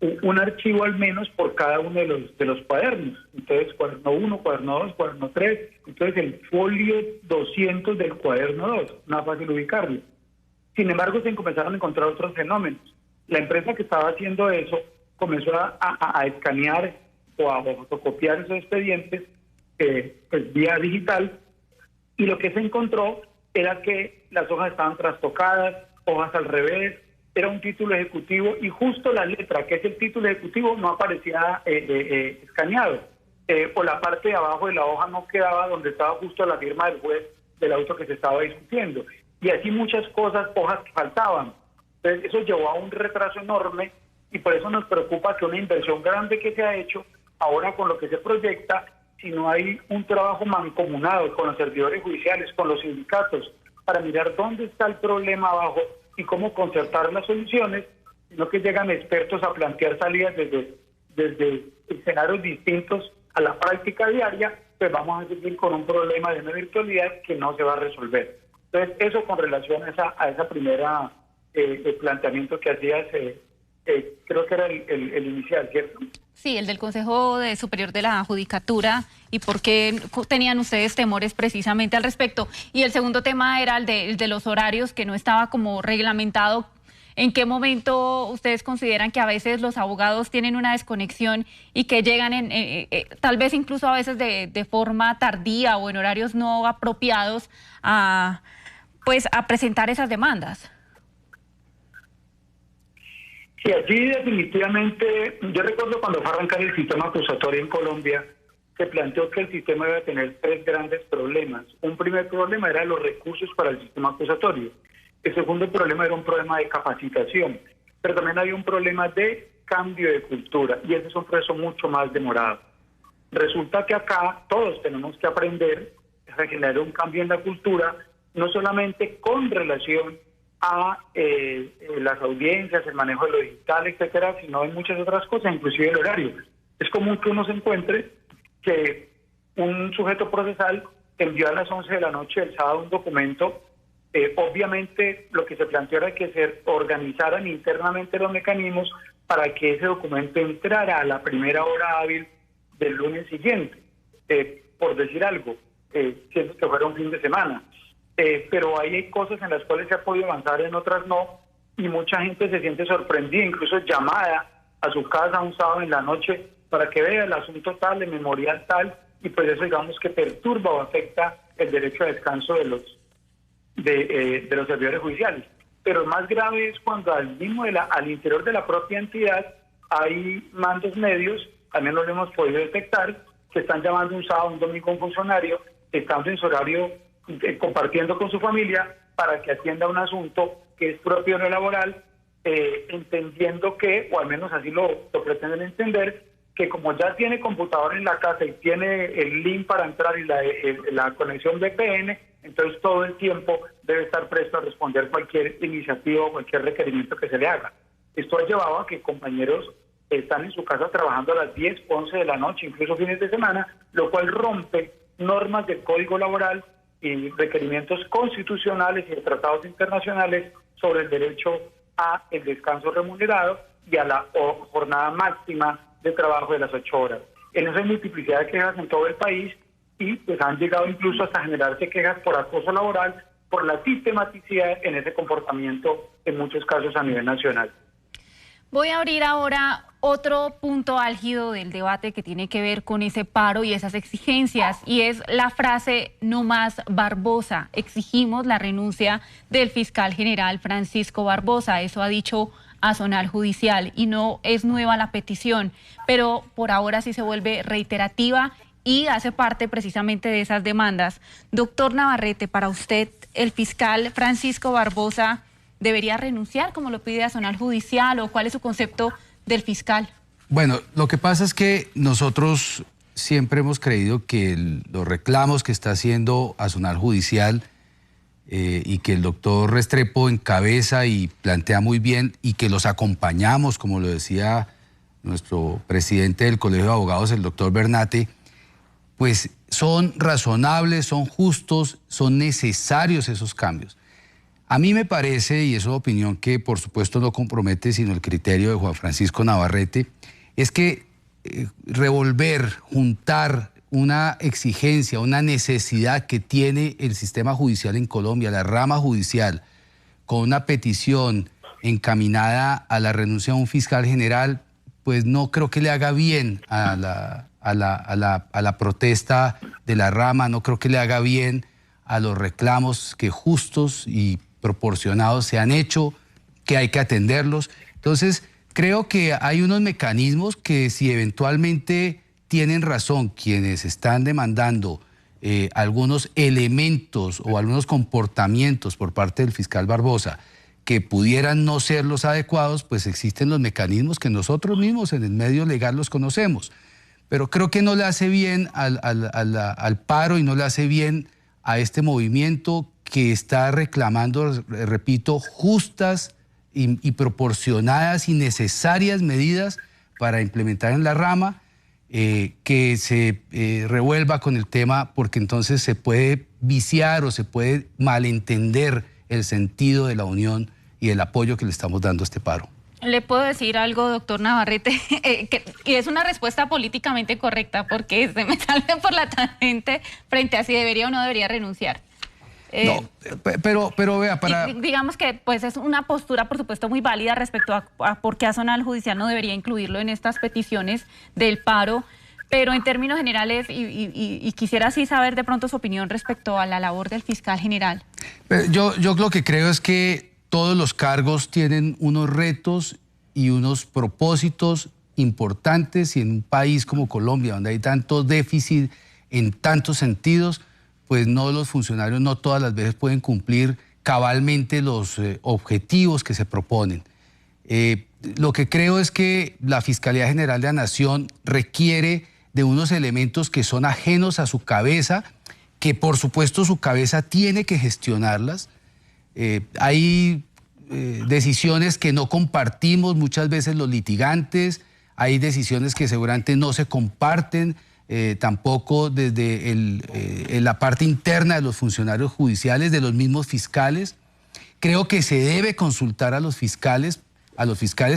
un archivo al menos por cada uno de los cuadernos. Entonces, cuaderno 1, cuaderno 2, cuaderno 3, entonces el folio 200 del cuaderno 2, no es fácil ubicarlo. Sin embargo, se comenzaron a encontrar otros fenómenos. La empresa que estaba haciendo eso comenzó a escanear o a fotocopiar esos expedientes pues vía digital, y lo que se encontró era que las hojas estaban trastocadas, hojas al revés, era un título ejecutivo y justo la letra, que es el título ejecutivo, no aparecía escaneado, o la parte de abajo de la hoja no quedaba donde estaba justo la firma del juez del auto que se estaba discutiendo, y así muchas cosas, hojas que faltaban. Entonces eso llevó a un retraso enorme, y por eso nos preocupa que una inversión grande que se ha hecho, ahora con lo que se proyecta, si no hay un trabajo mancomunado con los servidores judiciales, con los sindicatos, para mirar dónde está el problema abajo y cómo concertar las soluciones, sino que llegan expertos a plantear salidas desde escenarios distintos a la práctica diaria, pues vamos a seguir con un problema de una virtualidad que no se va a resolver. Entonces, eso con relación a esa primera planteamiento que hacías, creo que era el inicial, ¿cierto? Sí, el del Consejo Superior de la Judicatura, y por qué tenían ustedes temores precisamente al respecto. Y el segundo tema era el de los horarios, que no estaba como reglamentado. ¿En qué momento ustedes consideran que a veces los abogados tienen una desconexión y que llegan tal vez incluso a veces de forma tardía o en horarios no apropiados a presentar esas demandas? Sí, aquí definitivamente, yo recuerdo cuando fue a arrancar el sistema acusatorio en Colombia, se planteó que el sistema iba a tener 3 grandes problemas. Un primer problema era los recursos para el sistema acusatorio. El segundo problema era un problema de capacitación, pero también había un problema de cambio de cultura, y ese es un proceso mucho más demorado. Resulta que acá todos tenemos que aprender a generar un cambio en la cultura, no solamente con relación a las audiencias, el manejo de lo digital, etcétera, sino en muchas otras cosas, inclusive el horario. Es común que uno se encuentre que un sujeto procesal envió a las 11 de la noche del sábado un documento. Obviamente lo que se planteó era que se organizaran internamente los mecanismos para que ese documento entrara a la primera hora hábil del lunes siguiente, por decir algo, siendo que fuera un fin de semana. Pero hay cosas en las cuales se ha podido avanzar, en otras no, y mucha gente se siente sorprendida, incluso llamada a su casa un sábado en la noche para que vea el asunto tal, el memorial tal, y pues eso digamos que perturba o afecta el derecho a descanso de los servidores judiciales. Pero más grave es cuando al interior de la propia entidad hay mandos medios, al menos lo hemos podido detectar, que están llamando un sábado, un domingo a un funcionario, estando en su horario compartiendo con su familia para que atienda un asunto que es propio de lo laboral, entendiendo que, o al menos así lo pretenden entender, que como ya tiene computador en la casa y tiene el link para entrar y la conexión VPN, entonces todo el tiempo debe estar presto a responder cualquier iniciativa o cualquier requerimiento que se le haga. Esto ha llevado a que compañeros están en su casa trabajando a las 10, 11 de la noche, incluso fines de semana, lo cual rompe normas del Código Laboral y requerimientos constitucionales y de tratados internacionales sobre el derecho a el descanso remunerado y a la jornada máxima de trabajo de las 8 horas. En eso hay multiplicidad de quejas en todo el país, y pues han llegado incluso hasta generarse quejas por acoso laboral, por la sistematicidad en ese comportamiento, en muchos casos a nivel nacional. Voy a abrir ahora otro punto álgido del debate que tiene que ver con ese paro y esas exigencias, y es la frase "no más Barbosa". Exigimos la renuncia del fiscal general Francisco Barbosa. Eso ha dicho Azonal Judicial, y no es nueva la petición, pero por ahora sí se vuelve reiterativa y hace parte precisamente de esas demandas. Doctor Navarrete, para usted, ¿el fiscal Francisco Barbosa debería renunciar, como lo pide Azonal Judicial, o cuál es su concepto del fiscal? Bueno, lo que pasa es que nosotros siempre hemos creído que los reclamos que está haciendo Azonal Judicial y que el doctor Restrepo encabeza y plantea muy bien, y que los acompañamos, como lo decía nuestro presidente del Colegio de Abogados, el doctor Bernate, pues son razonables, son justos, son necesarios esos cambios. A mí me parece, y es una opinión que por supuesto no compromete sino el criterio de Juan Francisco Navarrete, es que revolver, juntar una exigencia, una necesidad que tiene el sistema judicial en Colombia, la rama judicial, con una petición encaminada a la renuncia de un fiscal general, pues no creo que le haga bien a la protesta de la rama, no creo que le haga bien a los reclamos que justos y proporcionados se han hecho, que hay que atenderlos. Entonces, creo que hay unos mecanismos que si eventualmente tienen razón quienes están demandando algunos elementos o algunos comportamientos por parte del fiscal Barbosa que pudieran no ser los adecuados, pues existen los mecanismos que nosotros mismos en el medio legal los conocemos. Pero creo que no le hace bien al paro y no le hace bien a este movimiento que está reclamando, repito, justas y proporcionadas y necesarias medidas para implementar en la rama, que se revuelva con el tema, porque entonces se puede viciar o se puede malentender el sentido de la unión y el apoyo que le estamos dando a este paro. Le puedo decir algo, doctor Navarrete, y es una respuesta políticamente correcta, porque se me sale por la tangente frente a si debería o no debería renunciar. No, pero vea, digamos que pues es una postura, por supuesto, muy válida respecto a por qué Zonal Judicial no debería incluirlo en estas peticiones del paro, pero en términos generales, y quisiera así saber de pronto su opinión respecto a la labor del fiscal general. Yo lo que creo es que todos los cargos tienen unos retos y unos propósitos importantes, y en un país como Colombia, donde hay tanto déficit en tantos sentidos, pues no, los funcionarios no todas las veces pueden cumplir cabalmente los objetivos que se proponen. Lo que creo es que la Fiscalía General de la Nación requiere de unos elementos que son ajenos a su cabeza, que por supuesto su cabeza tiene que gestionarlas. Hay decisiones que no compartimos muchas veces los litigantes, hay decisiones que seguramente no se comparten, tampoco desde la parte interna de los funcionarios judiciales, de los mismos fiscales. Creo que se debe consultar a los fiscales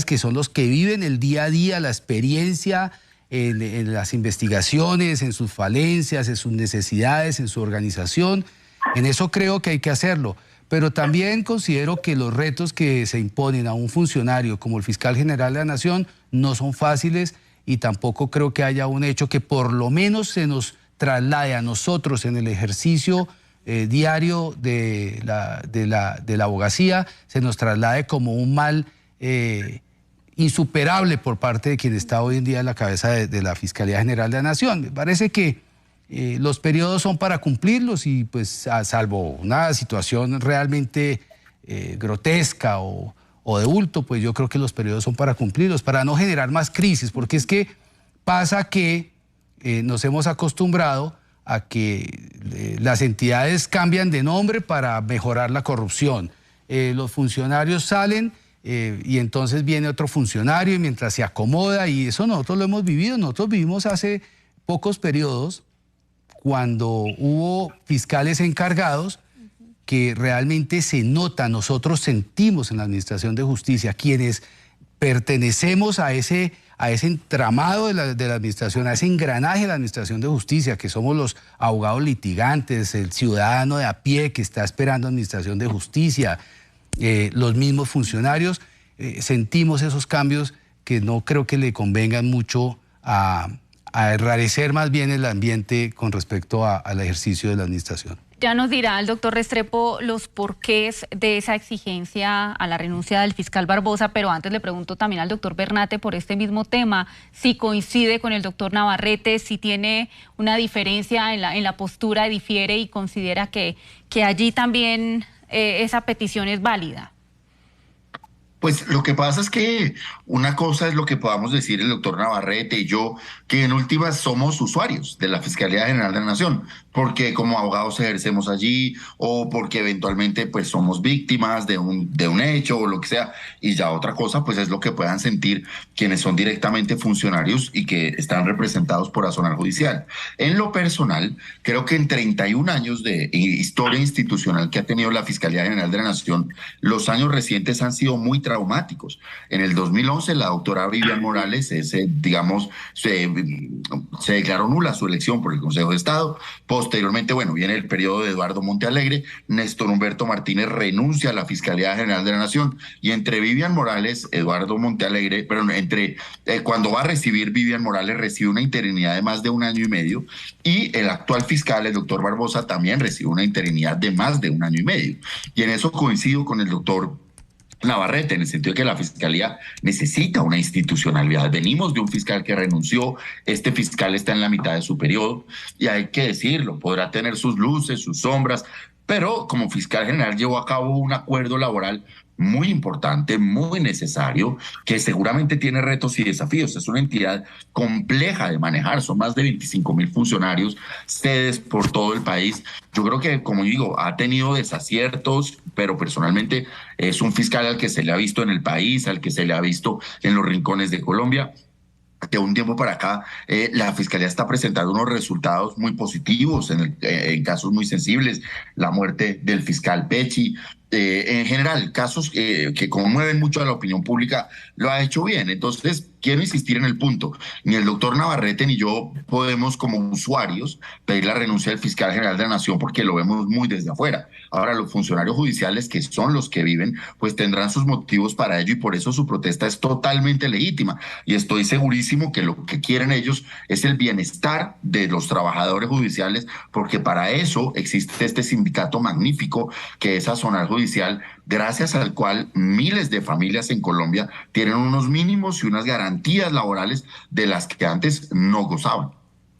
que son los que viven el día a día, la experiencia en las investigaciones, en sus falencias, en sus necesidades, en su organización. En eso creo que hay que hacerlo. Pero también considero que los retos que se imponen a un funcionario como el fiscal general de la Nación no son fáciles, y tampoco creo que haya un hecho que por lo menos se nos traslade a nosotros en el ejercicio diario de la abogacía, se nos traslade como un mal insuperable por parte de quien está hoy en día a la cabeza de la Fiscalía General de la Nación. Me parece que los periodos son para cumplirlos, y pues salvo una situación realmente grotesca o de bulto, pues yo creo que los periodos son para cumplirlos, para no generar más crisis, porque es que pasa que nos hemos acostumbrado a que las entidades cambian de nombre para mejorar la corrupción. Los funcionarios salen y entonces viene otro funcionario y mientras se acomoda, y eso nosotros lo hemos vivido. Nosotros vivimos hace pocos periodos cuando hubo fiscales encargados que realmente se nota, nosotros sentimos en la Administración de Justicia, quienes pertenecemos a ese entramado de la Administración, a ese engranaje de la Administración de Justicia, que somos los abogados litigantes, el ciudadano de a pie que está esperando Administración de Justicia, los mismos funcionarios, sentimos esos cambios que no creo que le convengan mucho a enrarecer más bien el ambiente con respecto al ejercicio de la Administración. Ya nos dirá el doctor Restrepo los porqués de esa exigencia a la renuncia del fiscal Barbosa, pero antes le pregunto también al doctor Bernate por este mismo tema, si coincide con el doctor Navarrete, si tiene una diferencia en la postura, difiere y considera que allí también esa petición es válida. Pues lo que pasa es que una cosa es lo que podamos decir el doctor Navarrete y yo, que en últimas somos usuarios de la Fiscalía General de la Nación, porque como abogados ejercemos allí o porque eventualmente pues somos víctimas de un hecho o lo que sea, y ya otra cosa pues es lo que puedan sentir quienes son directamente funcionarios y que están representados por Azonal Judicial. En lo personal, creo que en 31 años de historia institucional que ha tenido la Fiscalía General de la Nación, los años recientes han sido muy traumáticos. En el 2011, la doctora Vivian Morales, digamos, se declaró nula su elección por el Consejo de Estado. Posteriormente, bueno, viene el periodo de Eduardo Montealegre, Néstor Humberto Martínez renuncia a la Fiscalía General de la Nación, y entre Vivian Morales, Eduardo Montealegre, perdón, cuando va a recibir Vivian Morales, recibe una interinidad de más de 1 año y medio, y el actual fiscal, el doctor Barbosa, también recibe una interinidad de más de 1 año y medio. Y en eso coincido con el doctor Navarrete, en el sentido de que la Fiscalía necesita una institucionalidad. Venimos de un fiscal que renunció, este fiscal está en la mitad de su periodo, y hay que decirlo, podrá tener sus luces, sus sombras, pero como fiscal general llevó a cabo un acuerdo laboral muy importante, muy necesario, que seguramente tiene retos y desafíos. Es una entidad compleja de manejar, son más de 25,000 funcionarios, sedes por todo el país. Yo creo que, como digo, ha tenido desaciertos, pero personalmente es un fiscal al que se le ha visto en el país, al que se le ha visto en los rincones de Colombia. De un tiempo para acá, la Fiscalía está presentando unos resultados muy positivos en casos muy sensibles, la muerte del fiscal Pecci. En general, casos que conmueven mucho a la opinión pública, lo ha hecho bien. Entonces, quiero insistir en el punto. Ni el doctor Navarrete ni yo podemos, como usuarios, pedir la renuncia del fiscal general de la Nación porque lo vemos muy desde afuera. Ahora, los funcionarios judiciales, que son los que viven, pues tendrán sus motivos para ello, y por eso su protesta es totalmente legítima. Y estoy segurísimo que lo que quieren ellos es el bienestar de los trabajadores judiciales, porque para eso existe este sindicato magnífico que es Azonal Judicial, gracias al cual miles de familias en Colombia tienen unos mínimos y unas garantías laborales de las que antes no gozaban.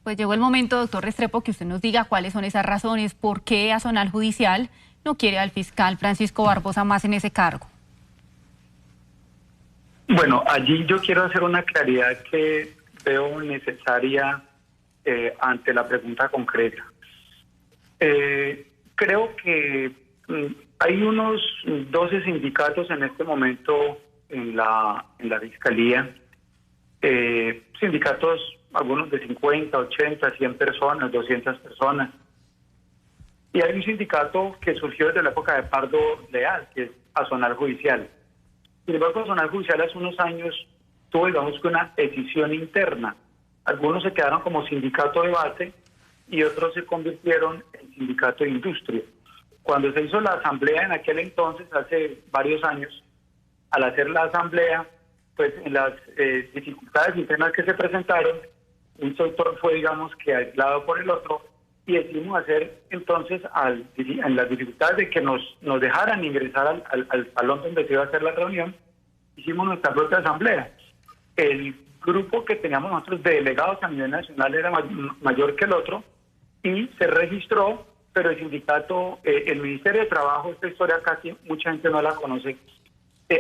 Pues llegó el momento, doctor Restrepo, que usted nos diga cuáles son esas razones, por qué Azonal Judicial no quiere al fiscal Francisco Barbosa más en ese cargo. Bueno, allí yo quiero hacer una claridad que veo necesaria ante la pregunta concreta. Creo que hay unos 12 sindicatos en este momento en la Fiscalía, sindicatos, algunos de 50, 80, 100 personas, 200 personas. Y hay un sindicato que surgió desde la época de Pardo Leal, que es Azonal Judicial. Sin embargo, Azonal Judicial hace unos años tuvo, digamos, que una decisión interna. Algunos se quedaron como sindicato de base y otros se convirtieron en sindicato de industria. Cuando se hizo la asamblea en aquel entonces, hace varios años, al hacer la asamblea, pues en las dificultades internas que se presentaron, un sector fue, digamos, que aislado por el otro, y decidimos hacer entonces, en las dificultades de que nos dejaran ingresar al salón donde se iba a hacer la reunión, hicimos nuestra propia asamblea. El grupo que teníamos nosotros de delegados a nivel nacional era mayor que el otro, y se registró, pero el sindicato, el Ministerio de Trabajo, esta historia casi mucha gente no la conoce,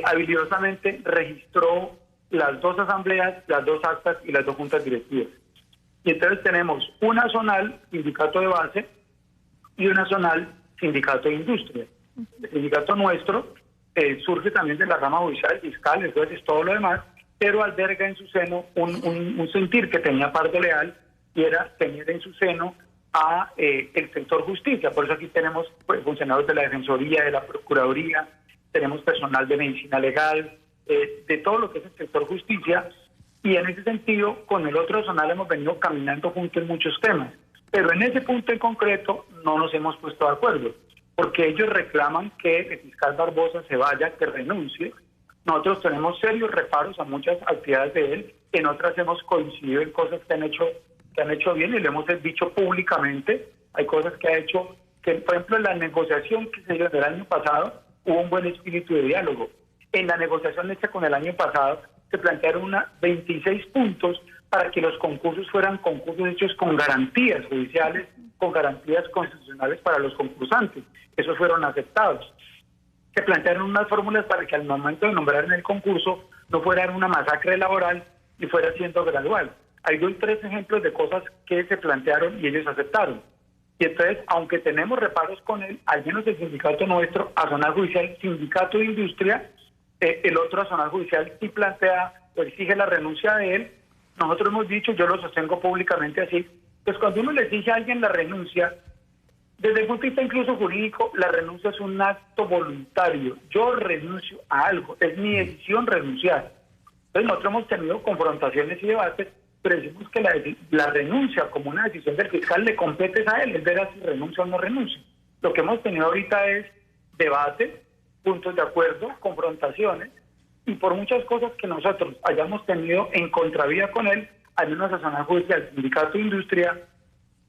habilidosamente registró las 2 asambleas, las 2 actas y las 2 juntas directivas. Y entonces tenemos una zonal, sindicato de base, y una zonal, sindicato de industria. El sindicato nuestro surge también de la rama judicial, fiscal, entonces todo lo demás, pero alberga en su seno un sentir que tenía Pardo Leal, y era tener en su seno a el sector justicia. Por eso aquí tenemos funcionarios de la Defensoría, de la Procuraduría, tenemos personal de medicina legal, de todo lo que es el sector justicia, y en ese sentido, con el otro zonal hemos venido caminando juntos en muchos temas, pero en ese punto en concreto no nos hemos puesto de acuerdo, porque ellos reclaman que el fiscal Barbosa se vaya, que renuncie. Nosotros tenemos serios reparos a muchas actividades de él, en otras hemos coincidido en cosas que han hecho bien y le hemos dicho públicamente. Hay cosas que ha hecho, que por ejemplo en la negociación que se dio el año pasado hubo un buen espíritu de diálogo. En la negociación hecha con el año pasado se plantearon 26 puntos para que los concursos fueran concursos hechos con garantías judiciales, con garantías constitucionales para los concursantes. Esos fueron aceptados. se plantearon unas fórmulas para que al momento de nombrar en el concurso no fuera una masacre laboral y fuera siendo gradual. Hay 2 o 3 ejemplos de cosas que se plantearon y ellos aceptaron. Y entonces, aunque tenemos reparos con él, al menos el sindicato nuestro, Azonal Judicial, Sindicato de Industria, el otro Azonal Judicial sí plantea o exige la renuncia de él. Nosotros hemos dicho, yo lo sostengo públicamente así, pues cuando uno le exige a alguien la renuncia, desde el punto de vista incluso jurídico, la renuncia es un acto voluntario. Yo renuncio a algo, es mi decisión renunciar. Entonces nosotros hemos tenido confrontaciones y debates, pero decimos que la renuncia como una decisión del fiscal le compete a él, él verá si renuncia o no renuncia. Lo que hemos tenido ahorita es debate, puntos de acuerdo, confrontaciones, y por muchas cosas que nosotros hayamos tenido en contravía con él, al menos a Azonal Judicial, el Sindicato de Industria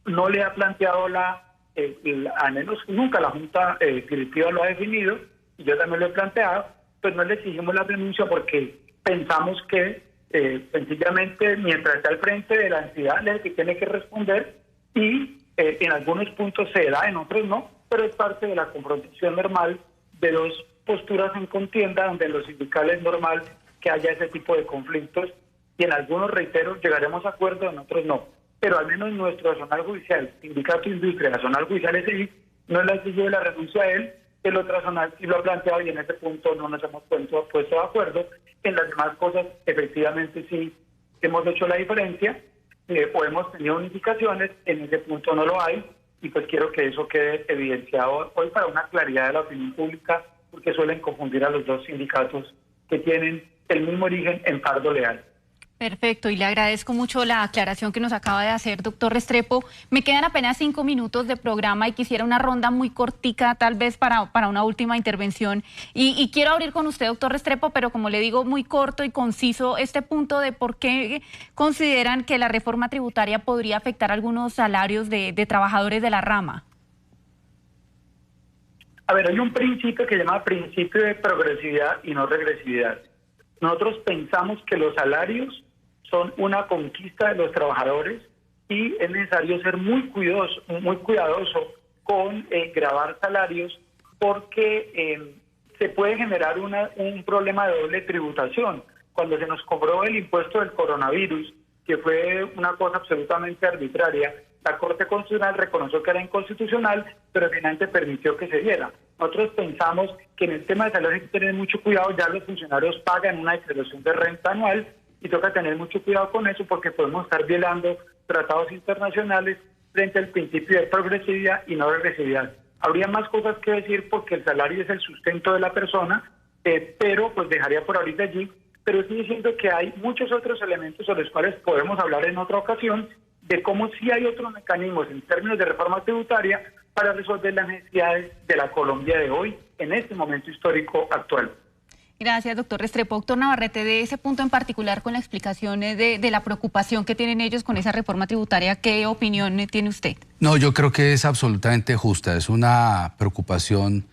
no le ha planteado al menos nunca la Junta Directiva lo ha definido, y yo también lo he planteado, pues no le exigimos la renuncia porque pensamos que sencillamente mientras está al frente de la entidad es el que tiene que responder y en algunos puntos se da, en otros no, pero es parte de la confrontación normal de 2 posturas en contienda donde en los sindicales es normal que haya ese tipo de conflictos y en algunos, reitero, llegaremos a acuerdo, en otros no. Pero al menos nuestro Azonal Judicial, Sindicato de Industria, Azonal Judicial SI, no le ha exigido la renuncia a él, el otro Azonal sí lo ha planteado y en ese punto no nos hemos puesto de acuerdo. En las demás cosas, efectivamente sí hemos hecho la diferencia, o hemos tenido unificaciones, en ese punto no lo hay, y pues quiero que eso quede evidenciado hoy para una claridad de la opinión pública, porque suelen confundir a los 2 sindicatos que tienen el mismo origen en Pardo Leal. Perfecto, y le agradezco mucho la aclaración que nos acaba de hacer, doctor Restrepo. Me quedan apenas 5 minutos de programa y quisiera una ronda muy cortica, tal vez para una última intervención. Y quiero abrir con usted, doctor Restrepo, pero como le digo, muy corto y conciso, este punto de por qué consideran que la reforma tributaria podría afectar algunos salarios de trabajadores de la rama. A ver, hay un principio que se llama principio de progresividad y no regresividad. Nosotros pensamos que los salarios son una conquista de los trabajadores y es necesario ser muy cuidadoso con gravar salarios porque se puede generar un problema de doble tributación. Cuando se nos cobró el impuesto del coronavirus, que fue una cosa absolutamente arbitraria, la Corte Constitucional reconoció que era inconstitucional, pero finalmente permitió que se diera. Nosotros pensamos que en el tema de salarios hay que tener mucho cuidado, ya los funcionarios pagan una declaración de renta anual y toca tener mucho cuidado con eso porque podemos estar violando tratados internacionales frente al principio de progresividad y no regresividad. Habría más cosas que decir porque el salario es el sustento de la persona, pero pues dejaría por ahorita allí, pero estoy diciendo que hay muchos otros elementos sobre los cuales podemos hablar en otra ocasión de cómo sí hay otros mecanismos en términos de reforma tributaria para resolver las necesidades de la Colombia de hoy en este momento histórico actual. Gracias, doctor Restrepo. Doctor Navarrete, de ese punto en particular con la explicación de la preocupación que tienen ellos con esa reforma tributaria, ¿qué opinión tiene usted? No, yo creo que es absolutamente justa, es una preocupación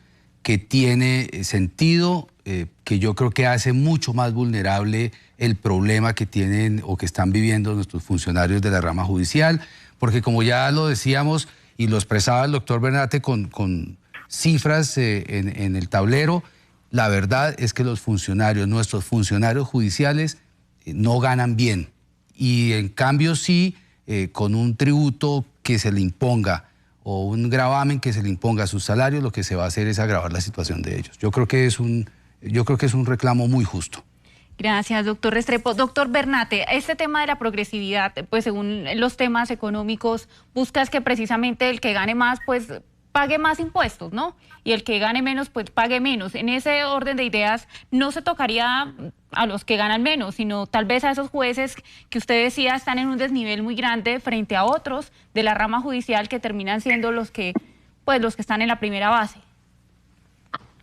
que tiene sentido, que yo creo que hace mucho más vulnerable el problema que tienen o que están viviendo nuestros funcionarios de la rama judicial, porque como ya lo decíamos y lo expresaba el doctor Bernate con cifras en el tablero, la verdad es que los funcionarios, nuestros funcionarios judiciales no ganan bien y en cambio sí con un tributo que se le imponga o un gravamen que se le imponga a sus salarios, lo que se va a hacer es agravar la situación de ellos. Yo creo que es un reclamo muy justo. Gracias, doctor Restrepo. Doctor Bernate, este tema de la progresividad, pues según los temas económicos, buscas que precisamente el que gane más, pues pague más impuestos, ¿no? Y el que gane menos, pues pague menos. En ese orden de ideas, no se tocaría a los que ganan menos, sino tal vez a esos jueces que usted decía están en un desnivel muy grande frente a otros de la rama judicial que terminan siendo los que están en la primera base.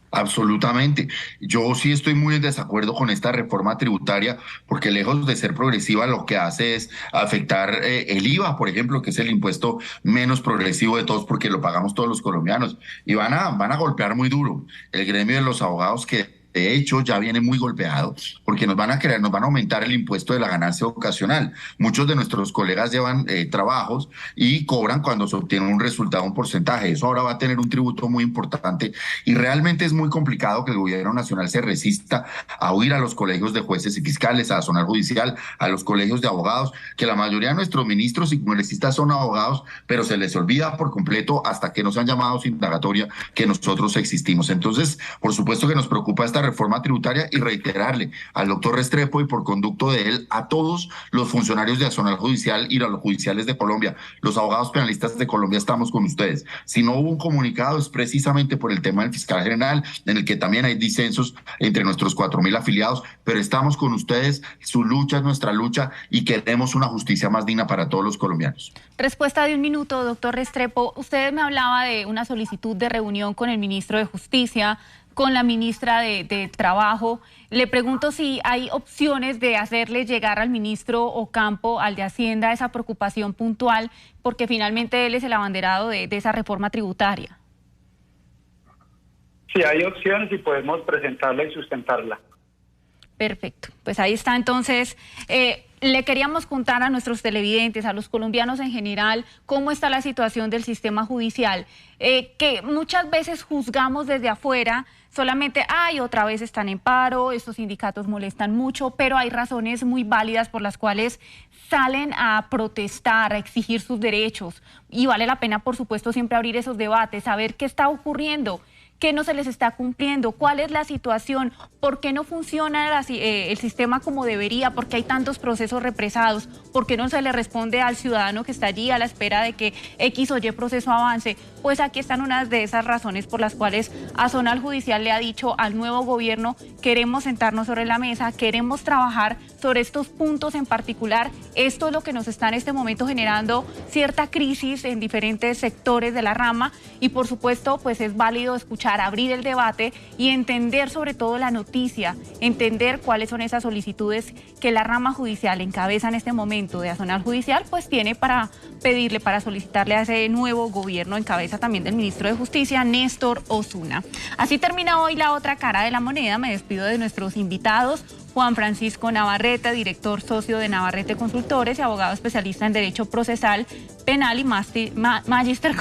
Absolutamente. Yo sí estoy muy en desacuerdo con esta reforma tributaria porque lejos de ser progresiva lo que hace es afectar el IVA, por ejemplo, que es el impuesto menos progresivo de todos porque lo pagamos todos los colombianos y van a golpear muy duro. El gremio de los abogados que de hecho ya viene muy golpeado porque nos van a aumentar el impuesto de la ganancia ocasional. Muchos de nuestros colegas llevan trabajos y cobran cuando se obtiene un resultado, un porcentaje. Eso ahora va a tener un tributo muy importante y realmente es muy complicado que el gobierno nacional se resista a huir a los colegios de jueces y fiscales, a Zonal Judicial, a los colegios de abogados, que la mayoría de nuestros ministros y congresistas son abogados, pero se les olvida por completo hasta que nos han llamado sin indagatoria que nosotros existimos. Entonces, por supuesto que nos preocupa esta reforma tributaria y reiterarle al doctor Restrepo y por conducto de él a todos los funcionarios de Zonal Judicial y a los judiciales de Colombia, los abogados penalistas de Colombia, estamos con ustedes. Si no hubo un comunicado es precisamente por el tema del fiscal general, en el que también hay disensos entre nuestros 4.000 afiliados, pero estamos con ustedes, su lucha es nuestra lucha y queremos una justicia más digna para todos los colombianos. Respuesta de un minuto, doctor Restrepo. Usted me hablaba de una solicitud de reunión con el ministro de Justicia, con la ministra de Trabajo. Le pregunto si hay opciones de hacerle llegar al ministro Ocampo, al de Hacienda, esa preocupación puntual, porque finalmente él es el abanderado de esa reforma tributaria. Sí, hay opciones y podemos presentarla y sustentarla. Perfecto, pues ahí está. Entonces, le queríamos contar a nuestros televidentes, a los colombianos en general, cómo está la situación del sistema judicial, que muchas veces juzgamos desde afuera, solamente, otra vez están en paro, estos sindicatos molestan mucho, pero hay razones muy válidas por las cuales salen a protestar, a exigir sus derechos, y vale la pena, por supuesto, siempre abrir esos debates, saber qué está ocurriendo, qué no se les está cumpliendo, cuál es la situación, por qué no funciona el sistema como debería, por qué hay tantos procesos represados, por qué no se le responde al ciudadano que está allí a la espera de que X o Y proceso avance. Pues aquí están unas de esas razones por las cuales a Zonal Judicial le ha dicho al nuevo gobierno: queremos sentarnos sobre la mesa, queremos trabajar sobre estos puntos en particular. Esto es lo que nos está en este momento generando cierta crisis en diferentes sectores de la rama y por supuesto pues es válido escuchar, abrir el debate y entender sobre todo la noticia, entender cuáles son esas solicitudes que la rama judicial encabeza en este momento de Zonal Judicial pues tiene para pedirle, para solicitarle a ese nuevo gobierno en cabeza también del ministro de Justicia, Néstor Osuna. Así termina hoy La Otra Cara de la Moneda. Me despido de nuestros invitados: Juan Francisco Navarrete, director socio de Navarrete Consultores y abogado especialista en Derecho Procesal Penal y magíster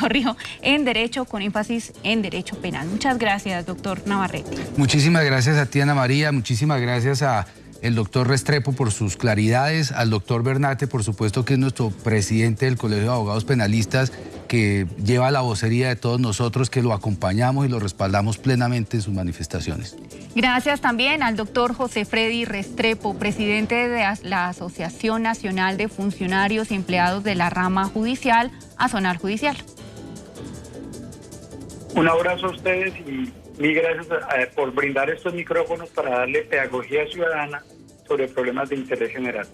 en Derecho con énfasis en Derecho Penal. Muchas gracias, doctor Navarrete. Muchísimas gracias a ti, Ana María. Muchísimas gracias a el doctor Restrepo por sus claridades, al doctor Bernate, por supuesto, que es nuestro presidente del Colegio de Abogados Penalistas, que lleva la vocería de todos nosotros, que lo acompañamos y lo respaldamos plenamente en sus manifestaciones. Gracias también al doctor José Freddy Restrepo, presidente de la Asociación Nacional de Funcionarios y Empleados de la Rama Judicial, Zonal Judicial. Un abrazo a ustedes y mil gracias por brindar estos micrófonos para darle pedagogía ciudadana sobre problemas de interés general.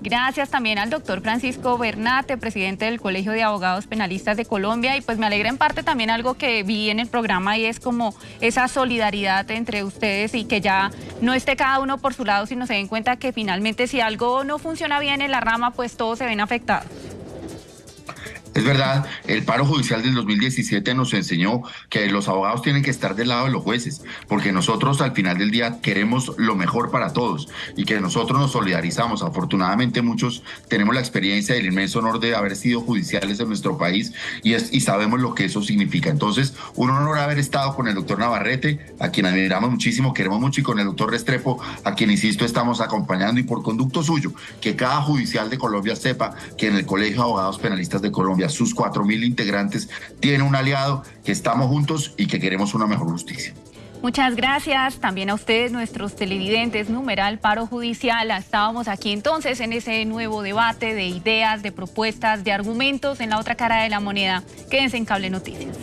Gracias también al doctor Francisco Bernate, presidente del Colegio de Abogados Penalistas de Colombia, y pues me alegra en parte también algo que vi en el programa y es como esa solidaridad entre ustedes y que ya no esté cada uno por su lado, sino se den cuenta que finalmente si algo no funciona bien en la rama, pues todos se ven afectados. Es verdad, el paro judicial del 2017 nos enseñó que los abogados tienen que estar del lado de los jueces, porque nosotros al final del día queremos lo mejor para todos y que nosotros nos solidarizamos. Afortunadamente muchos tenemos la experiencia y el inmenso honor de haber sido judiciales en nuestro país y sabemos lo que eso significa. Entonces, un honor haber estado con el doctor Navarrete, a quien admiramos muchísimo, queremos mucho, y con el doctor Restrepo, a quien, insisto, estamos acompañando, y por conducto suyo, que cada judicial de Colombia sepa que en el Colegio de Abogados Penalistas de Colombia, sus 4.000 integrantes, tienen un aliado, que estamos juntos y que queremos una mejor justicia. Muchas gracias también a ustedes, nuestros televidentes. Numeral Paro Judicial. Estábamos aquí entonces en ese nuevo debate de ideas, de propuestas, de argumentos en La Otra Cara de la Moneda. Quédense en Cable Noticias.